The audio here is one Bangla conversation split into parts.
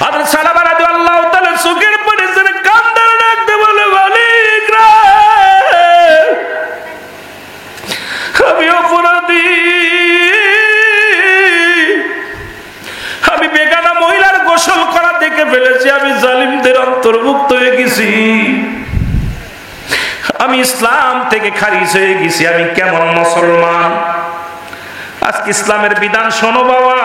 হযরত সালামা রাদিয়াল্লাহু তাআলা চোখের পানি ছেড়ে কান্দার ডাকতে বলে, মালিক রে, আমি অপরাধী, আমি বেগানা মহিলার গোসল করা দেখে ফেলেছি, আমি জালিমদের অন্তর্ভুক্ত হয়ে গেছি, আমি ইসলাম থেকে খারিজ হয়ে গেছি, আমি কেমন মুসলমান? আজকে ইসলামের বিধান শোনো বাবা।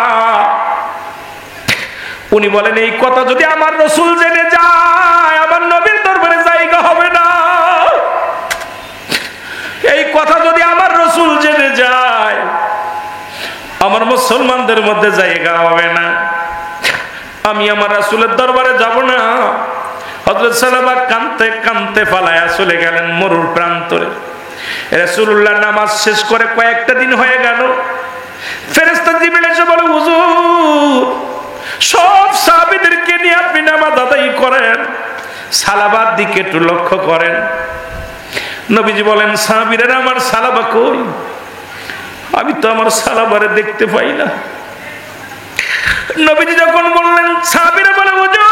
উনি বলেন, এই কথা যদি আমার রাসূল জেনে যায়, আমার নবীর দরবারে জায়গা হবে না। এই কথা যদি আমার রাসূল জেনে যায়, আমার মুসলমানদের মধ্যে জায়গা হবে না, আমি আমার রাসূলের দরবারে যাব না। হযরত সালামা কাঁদতে কাঁদতে পালায়া চলে গেলেন মরুর প্রান্তরে। রাসূলুল্লাহ নামাজ শেষ করে কয়েকটা দিন হয়ে গেল, ফেরেশতা জিবরিল এসে বলে, হুজুর, সব সাহাবীদেরকে নিয়ে আপনি নামাজ আদায় করেন, সালাবার দিকে একটু লক্ষ্য করেন। নবীজি বলেন, সাহাবীরা আমার সালাবা কই? আমি তো আমার সালাবারে দেখতে পাই না। নবীজি যখন বললেন, সাহাবীরা বলে, হুজুর,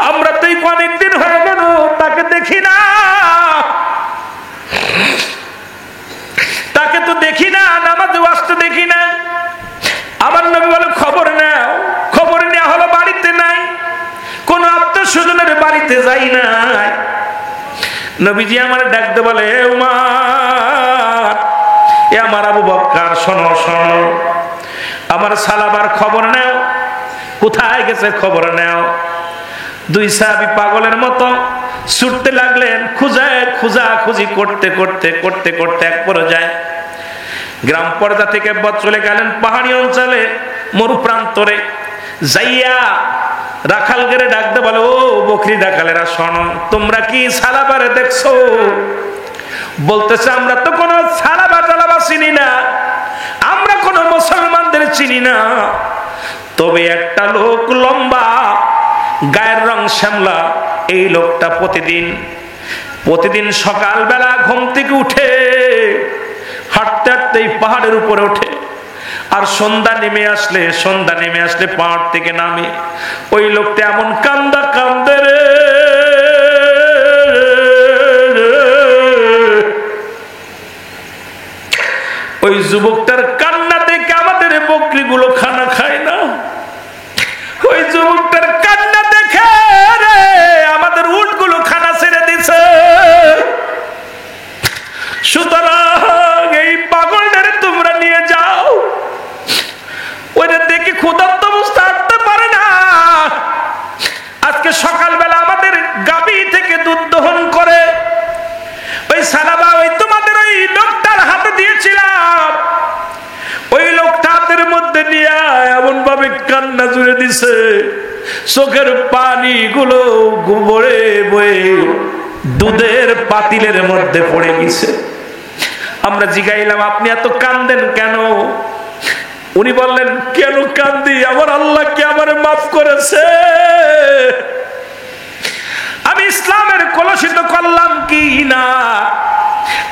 আমরা তো অনেকদিন হয়ে গেল তাকে দেখি না, তাকে তো দেখি না, নামাজে আসতে দেখি না। আমার নবী বলে, খবর নাও। খবর নেওয়া হলো বাড়িতে নাই, কোন আত্মীয় স্বজনের বাড়িতে যাই নাই। নবীজি আমার ডাকতে বলে, হে উমর, এ আমার আবু বকর, শোনো শোনো, আমার সালাবার খবর নাও, কোথায় গেছে খবর নাও। দুই সাহাবী পাগলের মতো ছুটতে লাগলেন, খুঁজি করতে করতে করতে করতে এক পর্যায়ে গ্রাম পর্দা থেকে চলে গেলেন পাহাড়ি অঞ্চলে, মরু প্রান্তরে যাইয়া রাখাল গেরে ডাকতে বলে, ও বকরি রাখালেরা, শোনো, তোমরা কি সালাবারে দেখছো? বলতেছে, আমরা তো কোনো সালাবা টালাবা চিনি না, আমরা কোনো মুসলমানদের চিনি না, তবে একটা লোক লম্বা, গায়ের রং শ্যামলা, এই লোকটা প্রতিদিন সকালবেলা ঘুম থেকে উঠে হাঁটতে হাঁটতে পাহাড়ের উপরে ওঠে, আর সন্ধ্যা নেমে আসলে পাহাড় থেকে নামে। ওই লোকটা এমন কান্দে রে, ওই যুবকটার কান্না দেখে আমাদের বকরিগুলো খানা খায় না, ওই যুবকটার কান্না দেখে রে আমাদের উটগুলো খানা ছেড়ে দিছে। সুতরাং এই পাগলটারে তোমরা নিয়ে যাও, ওইটা দেখে ক্ষুধার্ত অবস্থা হাঁটতে পারে না। আজকে সকালবেলা আমাদের গাভী থেকে দুধ দহন করে ওই সালাবা, ওই তোমাদের ওই লোকটার হাতে দিয়েছিলাম, ওই লোকটা হাতের মধ্যে নিয়ে এমন ভাবে কান্না জুড়ে দিছে, চোখের পানি গুলো বয়ে বয়ে দুধের পাতিলের মধ্যে পড়ে গেছে। আমরা জিগাইলাম, আপনি এত কান্দেন কেন? উনি বললেন, কেন কান্দি, আমার আল্লাহ কি আমারে মাফ করেছে? আমি ইসলামের কলুষিত করলাম কি না?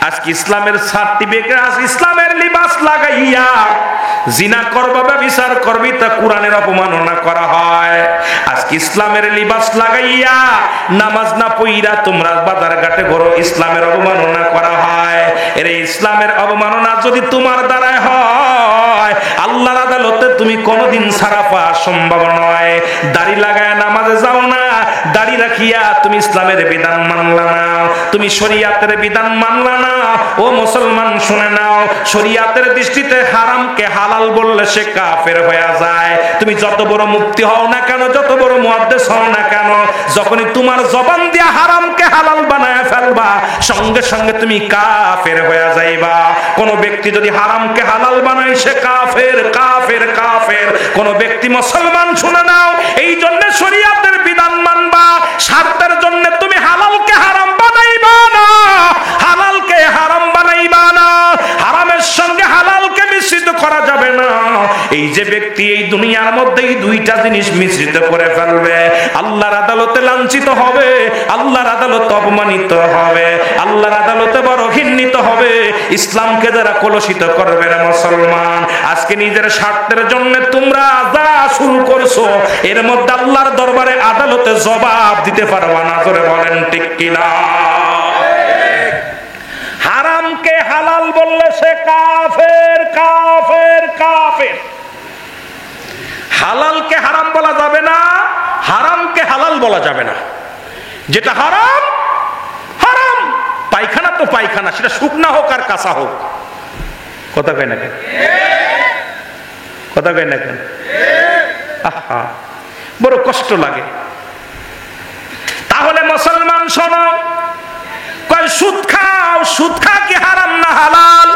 আজকে ইসলামের সার্টিফিকেট, ইসলামের লিবাস লাগাইয়া জিনা করবা, ব্যভিচার করবি, তা কোরআনের অপমাননা করা হয়। আজকে ইসলামের লিবাস লাগাইয়া নামাজ না পইরা তোমরা বাজার ঘাটে ঘোরো, ইসলামের অবমাননা করা হয়। এর ইসলামের অবমাননা যদি তোমার দ্বারাই হয়, আল্লাহর আদালতে তুমি কোনোদিন ছাড়া পাওয়া সম্ভব নয়। দাড়ি লাগায় নামাজে যাও না, দাড়ি রাখিয়া তুমি ইসলামের বিধান মানলা না, তুমি শরীয়তের বিধান মানলা না। ও মুসলমান শুনে নাও, শরীয়তের দৃষ্টিতে হারামকে হালাল বললে সে কাফের হয়ে যায়। তুমি যত বড় মুফতি হও না কেন, যত বড় মুহাদ্দিস হও না কেন, যখনই তোমার জবান দিয়ে হারামকে হালাল বানায় ফেলবা, সঙ্গে সঙ্গে তুমি কাফের হয়ে যাইবা। কোন ব্যক্তি যদি হারামকে হালাল বানায়, সে কাফের কাফের কাফের। কোন ব্যক্তি মুসলমান শুনে নাও, এই জন্য শরীয়তের বিধান মানবা, স্বার্থের জন্য তুমি হালালকে হারাম বানাইবা না, হালালকে হারাম বানাইবা না, হারামের সঙ্গে হালালকে মিশ্রিত করা যাবে না। এই যে ব্যক্তি এই দুনিয়ার মধ্যে এই দুইটা জিনিস মিশ্রিত করে ফেলবে, আল্লাহর আদালতে লাঞ্ছিত হবে, আল্লাহর আদালতে অপমানিত হবে, আল্লাহর আদালতে বড় ঘৃণিত হবে। ইসলামকে যারা কলুষিত করবে না মুসলমান, আজকে নিজের স্বার্থের জন্য তোমরা যা শুরু করছো, এর মধ্যে আল্লাহর দরবারে আদালতে জবাব দিতে পারবা না। জোরে বলেন ঠিক কিনা? হারামকে হালাল বললে সে কাফের, কাফের, কাফের। হালালকে হারাম বলা যাবে না, হারামকে হালাল বলা যাবে না। যেটা হারাম হারাম, পায়খানা তো পায়খানা, সেটা শুকনা হোক আর কাঁচা হোক। কথা কয় না কেন? কথা কয় না কেন? আহা, বড় কষ্ট লাগে। তাহলে মুসলমান শোনো, কয় সুদ খাও, সুদ খা কি হারাম না হালাল?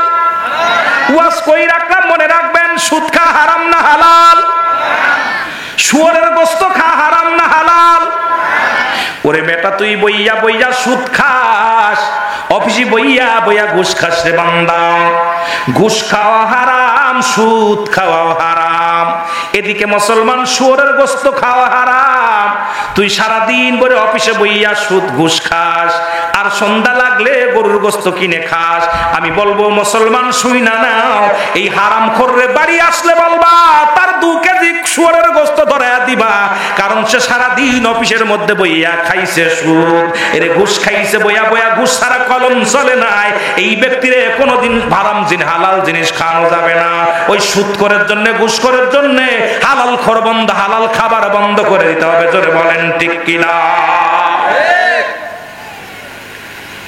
ওয়াজ কই রাখলাম, মনে রাখবেন, সুদ খা হারাম না হালাল? শুয়োরের গোশত খা হারাম না হালাল? ওরে বেটা, তুই বইয়া বইয়া সুদ খাস, অফিসে বইয়া বইয়া ঘুষ খাস রে বান্দা। ঘুষ খাওয়া হারাম, সুদ খাওয়া হারাম। এদিকে মুসলমান শুয়োরের গোশত খাওয়া হারাম, তুই সারাদিন ভরে অফিসে বইয়া সুদ ঘুষ খাস, আর সন্ধ্যা লাগলে গরুর গোশত কিনে খাস। আমি বলবো মুসলমান শুই না নাও, এই হারাম খোররে বাড়ি আসলে বলবা তার 2 কেজি শুয়োরের গোশত ধরায়া দিবা, কারণ সে সারাদিন অফিসের মধ্যে বইয়া খাইছে সুদ, এর ঘুষ খাইছে বইয়া বইয়া, ঘুষ ছাড়া কলম চলে নাই। এই ব্যক্তিরে কোনোদিন হারাম জিনিস হালাল জিনিস খাওয়ানো যাবে না। ওই সুদ করার জন্য, ঘুষ করার জন্য হালাল খোর বন্ধ, হালাল খাবার বন্ধ করে দিতে হবে। জোরে বলেন ঠিক কিনা?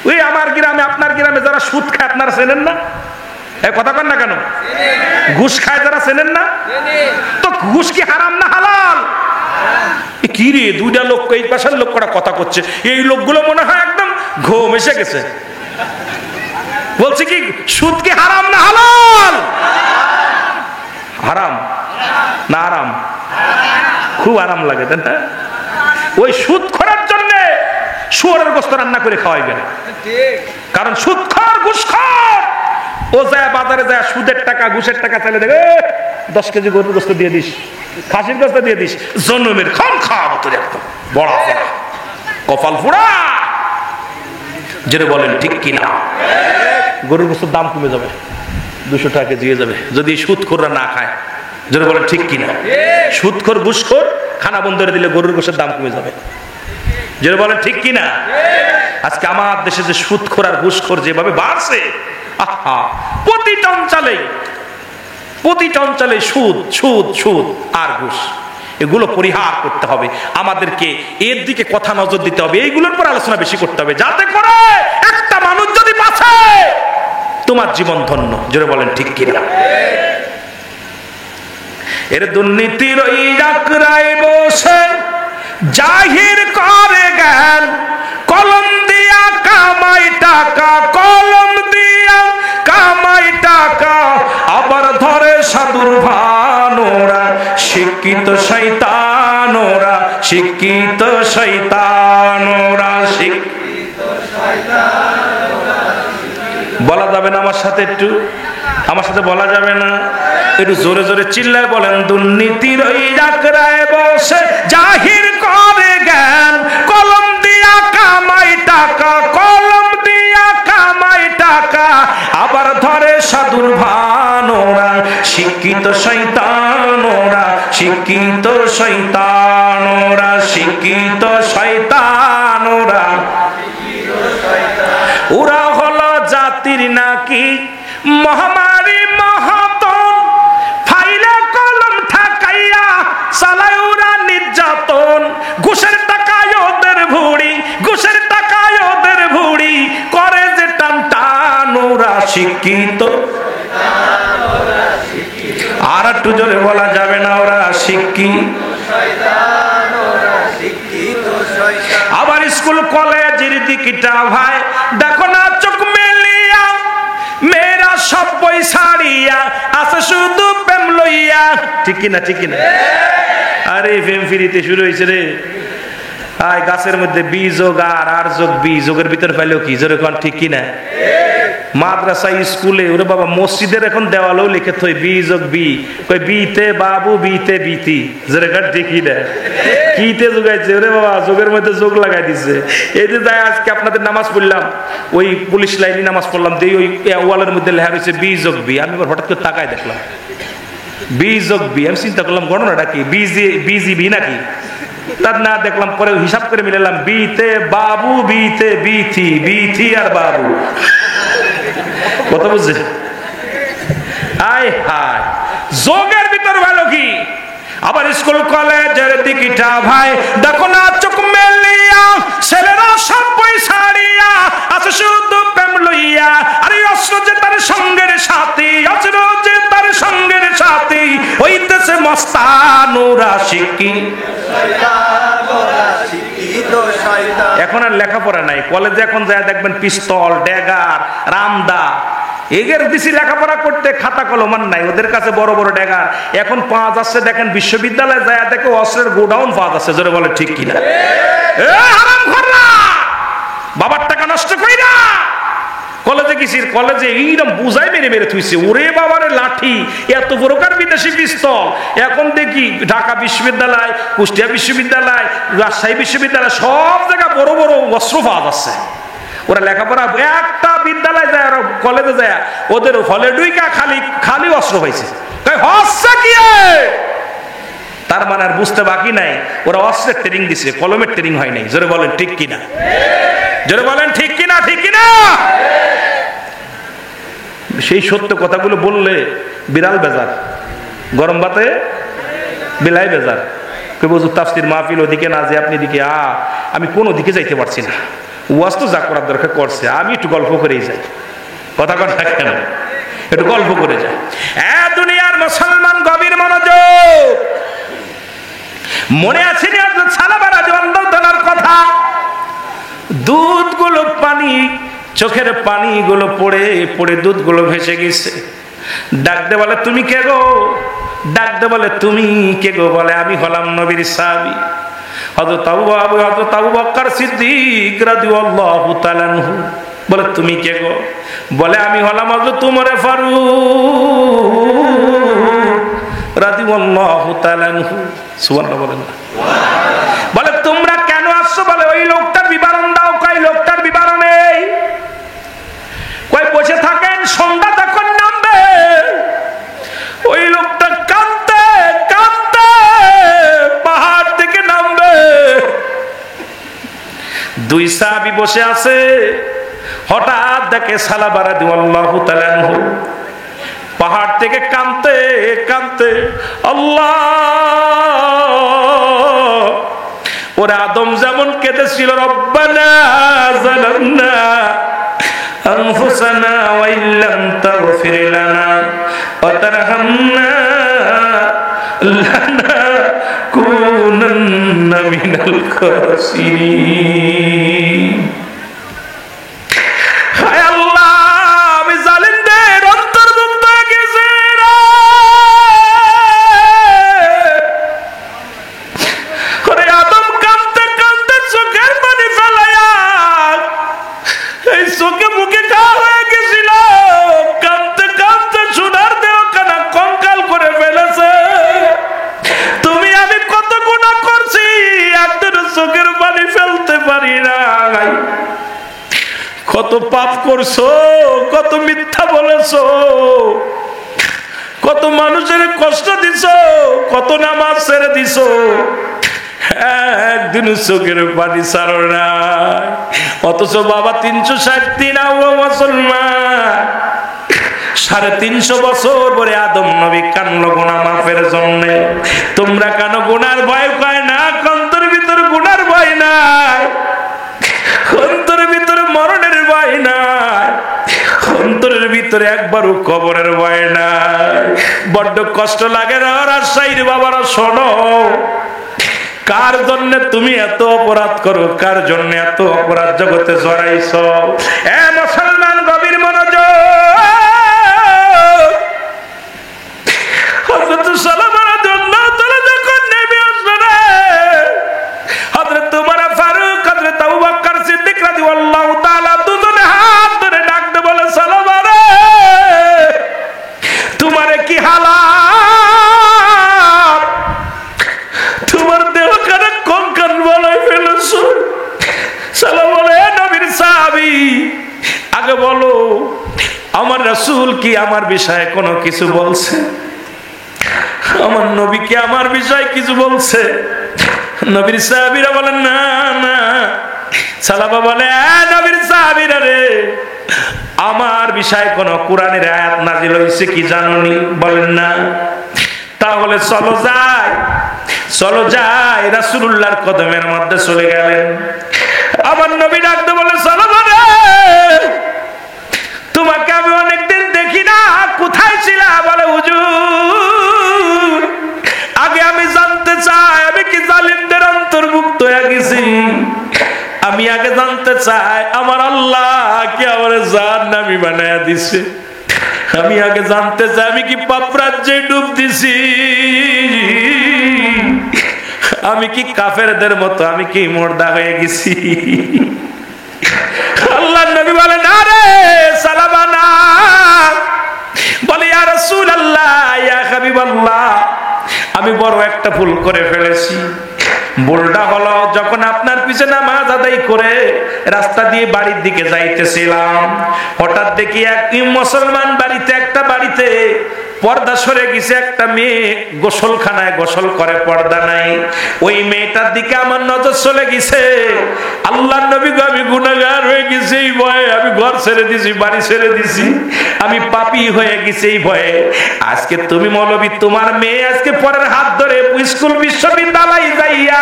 ওই আমার গ্রামে, আপনার গ্রামে যারা সুদ খায় আপনারা চেনেন না? কথা কন না কেন? ঘুষ খায় যারা চেনেন না? তো ঘুষ কি হারাম না হালাল? কি রে, 2টা লোক, এই পাশের লোক কটা কথা করছে, এই লোকগুলো মনে হয় একদম ঘুম এসে গেছে। বলছে কি সুদ কি হারাম না হালাল? হারাম না আরাম? খুব আরাম লাগে, তাই না? ওই সুদ খোরার জন্য শুয়োরের গোশত রান্না করে খাওয়াইবেন, কারণ সুদখোর, ঘুষখোর, ও যায় বাজারে যায় সুদের টাকা ঘুষের টাকা চাইলে দেখে 10 কেজি গরুর গোশত দিয়ে দিস, খাসির গোশত দিয়ে দিস, জন্মের খান খাওয়াবো তোর একদম বড় বড় কপাল পোড়া। যেটা বলেন ঠিক কিনা? গরুর গোশতের দাম কমে যাবে, 200 টাকা কেজি হয়ে যাবে যদি সুদখোররা না খায়। যেটা বলেন ঠিক কিনা? সুদখোর, ঘুষখোর খানা বন্ধ করে দিলে গরুর গোশতের দাম কমে যাবে। যেটা বলেন ঠিক কিনা? আজকে আমার দেশে যে সুদখোর আর ঘুষখোর যেভাবে বাড়ছে, আহা, প্রতিটা অঞ্চলে সুদ, সুদ, সুদ আর ঘুষ, এগুলো পরিহার করতে হবে। আমাদেরকে এর দিকে কথা নজর দিতে হবে, এইগুলোর পর আলোচনা বেশি করতে হবে, যাতে করে একটা মানুষ যদি বাঁচে তোমার জীবন ধন্য। জোরে বলেন ঠিক কিনা? এর দুর্নীতির ওই জাকরায় বসে জাহির করে জ্ঞান, কলম দিয়া কামাই টাকা, কলম দিয়া কামাই টাকা, আবার ধরে সাধুর ভানোরা, শিক্ষিত শয়তানোরা, শিক্ষিত শয়তানোরা, শিক্ষিত শয়তানোরা। বলা যাবে না আমার সাথে? একটু আমার সাথে বলা যাবে না? একটু জোরে জোরে চিল্লায় বলেন। দুর্নীতির ওই জাকরায় বসে জাহির করে জ্ঞান, কলম দিয়া কামাই টাকা, কলম দিয়া কামাই টাকা, আবার ধরে সাধুর ভানোরা, শিক্ষিত শয়তানোরা, শিক্ষিত শয়তানোরা, শিক্ষিত শয়তানোরা। ওরা হলো জাতির নাকি মহামারী মহাতন, ফাইলে কলম ঠাকাইয়া চালায় ওরা নির্যাতন। ঘুষের টাকায় ওদের ভুড়ি, ঘুষের টাকায় ওদের ভুড়ি, করে যে টান টান ওরা, শিক্ষিত। আর একটু জোরে বলা যাবে না? ওরা শিক্ষিত। আবার স্কুল কলেজের দিকটা ভাই দেখো না, চোখ মেলিয়া মেয়েরা সব বই ছাড়িয়া আছে শুধু প্রেম লইয়া। ঠিক কিনা? ঠিক কিনা? আরে প্রেম ফিরিতে শুরু হয়েছে রে। আয় গাছের মধ্যে বি যোগ আর, আর যোগ বি, যোগের ভিতর পাইলেও কি? জোরে কোন ঠিক কিনা? মাদ্রাসা, স্কুলে, ওরে বাবা মসজিদের এখন দেওয়ালেও লিখে থই বি যোগ বি, কই বিতে বাবু, বিতে বিতি। জোরে কাট দেখি না কিতে যোগাইছে? ওরে বাবা যোগের মধ্যে যোগ লাগাই দিছে। এই যে যাই আজকে আপনাদের নামাজ পড়লাম, ওই পুলিশ লাইনে নামাজ পড়লাম, দিয়ে ওই ওয়ালের মধ্যে লেখা রয়েছে বি যোগ বি। আমি হঠাৎ করে তাকায় দেখলাম বি যোগ বি, আমি চিন্তা করলাম গণনাটা কি, বিজিবি নাকি, তার না দেখলাম, পরে হিসাব করে মিলালাম, বিতে বাবু, বিতে বিথি, বিথি আর বাবু, কত বুঝছে? আয় হায়, যোগের ভিতর ভালো কি? আবার স্কুল কলেজের দিকটা ভাই দেখো না, চোখ মেলিয়া ছেলেরা সব বই ছাড়িয়া আছে শুধু প্রেম লইয়া। আরে অস্ত্র যে তার সঙ্গের সাথী, অস্ত্র যে তার সঙ্গের সাথী, হইতেছে মস্তানুরা শিকি। এখন আর লেখাপড়া নাই কলেজে, এখন যায় দেখবেন পিস্তল, ড্যাগার, রামদা, এগের দিছি লেখাপড়া করতে, খাতা কলম আর নাই ওদের কাছে, বড় বড় ড্যাগার। এখন পাওয়া যাচ্ছে দেখেন বিশ্ববিদ্যালয়ে যায় দেখে অস্ত্রের গোডাউন পাওয়া যাচ্ছে, জোরে বলে ঠিক কিনা? বাবার টাকা নষ্ট করি না। কলেজে গেছি, কলেজে এইরকম বুঝাই মেরে মেরে থুইছে, ওরে বাবারে লাঠি, এত প্রকার বিদেশি পিস্তল। এখন দেখি ঢাকা বিশ্ববিদ্যালয়, কুষ্টিয়া বিশ্ববিদ্যালয়, রাজশাহী বিশ্ববিদ্যালয়, সব জায়গায় বড় বড় অস্ত্র পাওয়া যাচ্ছে। ওরা লেখাপড়া, একটা বিদ্যালয় যায়, কলেজে যায়, ওদের হলে ডুইকা খালি খালি অস্ত্র পাইছে। হচ্ছে কি? তার মানে আর বুঝতে বাকি নাই, ওরা অস্ত্রের ট্রেনিং দিছে, কলমের ট্রেনিং হয় নাই। জোরে বলেন ঠিক কিনা? জোরে বলেন ঠিক কিনা? ঠিক কিনা? সেই সত্য কথাগুলো বললে বিড়াল বেজার, গরম ভাতে বেলাই বেজার। কেউ বুঝু তাফসির মাহফিল ওদিকে না যে আপনি দিকে, আমি কোন দিকে যাইতে পারছি না, ওয়াজ তো যা করার দরকার করছে, আমি একটু গল্প করেই যাই। কথা কথা কেন, একটু গল্প করে যাই। দুনিয়ার মুসলমান গভীর মনোযোগ, মনে আছে সালাবার তোলার কথা? দুধগুলো পানি, চোখের পানিগুলো পড়ে পড়ে দুধগুলো ভেসে গেছে। ডাকতে বলে তুমি কে গো? ডাকতে বলে তুমি কে গো? বলে আমি হলাম নবীর সাহাবী হযরত আবু বকর সিদ্দিক রাদিয়াল্লাহু তাআলা আনহু। বলে তুমি কে গো? বলে আমি হলাম হযরত উমর ফারুক রাদিয়াল্লাহু তাআলা আনহু। সুবহানাল্লাহ বলেন না? বলে তোমরা কেন আসছো? বলে ওই লোকটার বিবরণ দাও। কই লোকটার বিবরণ নেই? কই বসে থাকেন, সন্ধ্যা তখন নামবে, ওই লোকটা কাঁদতে কাঁদতে পাহাড় থেকে নামবে। দুই সাহাবী বসে আছে, হঠাৎ দেখে সালাবা রাদিয়াল্লাহু তাআলা আনহু পাহাড় থেকে কাঁদতে কাঁদতে, আল্লাহ, ওরা আদম যেমন কেঁদেছিল, রব্বানা যালামনা আনফুসানা ওয়া ইল্লাম তাগফির লানা ওয়া তারহামনা লানাকুনান্না মিনাল খাসিরিন। হায় আল্লাহ, আমি জালিমদের অন্তর্ভুক্ত হয়ে গেছি। ওরে আদম কাঁদতে কাঁদতে চোখের পানি ফেলায়া, এই চোখে মুখে খাওয়া হয়ে গেছিল, কাঁদতে কাঁদতে সোনার দেহখানা কঙ্কাল করে ফেলেছে। তুমি আমি কত গুনাহ করছি, একদিন চোখের পানি ফেলতে পারি না। কত পাপ করছো, কত মিথ্যা বলেছো, কত মানুষের কষ্ট দিছো, কত নামাজ ছেড়ে দিছো, একদিন চোখের পানি ছাড়ো না। অথচ বাবা 360 মুসলমান, 350 বছর পরে আদম নবী কান্না গুনাহ মাফের জন্য। তোমরা কেন গুনার ভয় পায় না? অন্তরের ভিতর গুনার ভয় নাই, অন্তরের ভিতরে মরণের ভয় নাই, অন্তরের ভিতরে একবারও কবরের ভয় নাই। বড্ড কষ্ট লাগে না রাজশাহীর বাবারা? শোনো, কার জন্য তুমি এত অপরাধ করো, কার জন্য এত অপরাধ জগতে জড়াইছ? এ মুসলমান গভীর মনোযোগ। হযরত সালাবার জন্য তোরা যখন নেমে আসবে রে, হযরত উমর ফারুক, হযরত আবু বকর সিদ্দিক রাদিয়াল্লাহু তাআলা দুজনে হাত ধরে ডাকতে বলে, সালাবা রে, তোমারে কি হালাত, তোমার দেহ কানে কঙ্কাল বলাই ফেলেছো। সালাম বলে, নবীর সাহাবী, আগে বলো আমার রাসূল কি আমার বিষয়ে কোনো কিছু বলছে? আমার নবী কি আমার বিষয় কিছু বলছে? নবীর সাহাবীরা বলেন না না। সালাবা বলে নবীর সাহাবীরা রে, আমার বিষয়ে কোন কোরআনের আয়াত নাযিল হইছে কি জানোনি? বলেন না। তাহলে চলো যাই, চলো যাই। রাসূলুল্লাহর কদমের মধ্যে চলে গেলেন। আমার নবী ডাকতে বলে চলো বলে, তোমাকে আমি অনেকদিন দেখি না, কোথায় ছিলা? বলে হুজুর, আগে আমি জানতে চাই আমি কি জালিমদের অন্তর্ভুক্ত হয়ে গেছি? আমি আগে জানতে চাই আমার আল্লাহ কি আমার জাহান্নামী বানায়া দিছে? আমি আগে জানতে চাই আমি কি পাপ রাজ্যে ডুব দিছি? আমি কি কাফেরদের মতো আমি কি মুর্দা হয়ে গেছি? আল্লাহর নবী বলে না রে সালাবা না। বলে ইয়া রাসূলুল্লাহ, ইয়া হাবিবাল্লাহ, আমি বড় একটা ভুল করে ফেলেছি। ভুলটা হলো যখন আপনার পিছে নামাজ আদায় করে রাস্তা দিয়ে বাড়ির দিকে যাইতেছিলাম, হঠাৎ দেখি এক মুসলমান বাড়িতে, একটা বাড়িতে পর্দা সরে গেছে। একটা মেয়ে গোসলখানায় গোসল করে, পর্দা নাই। ওই মেয়েটার দিকে আমার নজর চলে গেছে। আল্লাহর নবী গো, আমি গুনাহগার হয়ে গেছি এই ভয়ে আমি ঘর ছেড়ে দিছি, বাড়ি ছেড়ে দিছি, আমি পাপী হয়ে গেছি এই ভয়ে। আজকে তুমি মৌলবী, তোমার মেয়ে আজকে পরের হাত ধরে স্কুল বিশ্ববিদ্যালয় যাইয়া,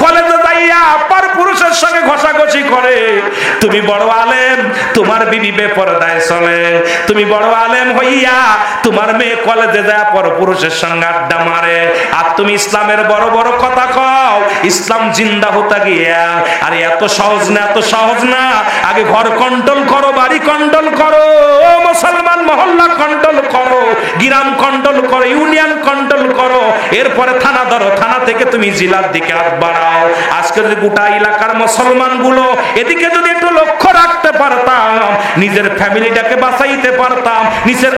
কলেজে যাইয়া পর পুরুষের সঙ্গে ঘষাঘষি করে। তুমি বড় আলেম, তোমার বিবি বেপরদায় চলে। তুমি বড় আলেম হইয়া তোমার মেয়ে কলেজে যায় পর পুরুষের সঙ্গে আড্ডা মারে, আর তুমি ইসলামের বড় বড় কথা কও, ইসলাম জিন্দা হতে গিয়া। আরে এত সহজ না, এত সহজ না। আগে ঘর কন্ট্রোল করো, বাড়ি কন্ট্রোল করো, মুসলমান মহল্লা কন্ট্রোল করো, গ্রাম কন্ট্রোল করো, ইউনিয়ন কন্ট্রোল করো, এরপরে থানা ধরো, থানা থেকে তুমি জেলার দিকে হাত বাড়াও। আজকে যদি গোটা এলাকার মুসলমান গুলো এদিকে যদি একটু লক্ষ্য রাখতে পারতাম, নিজের ফ্যামিলিটাকে বাঁচাইতে পারতাম, নিজের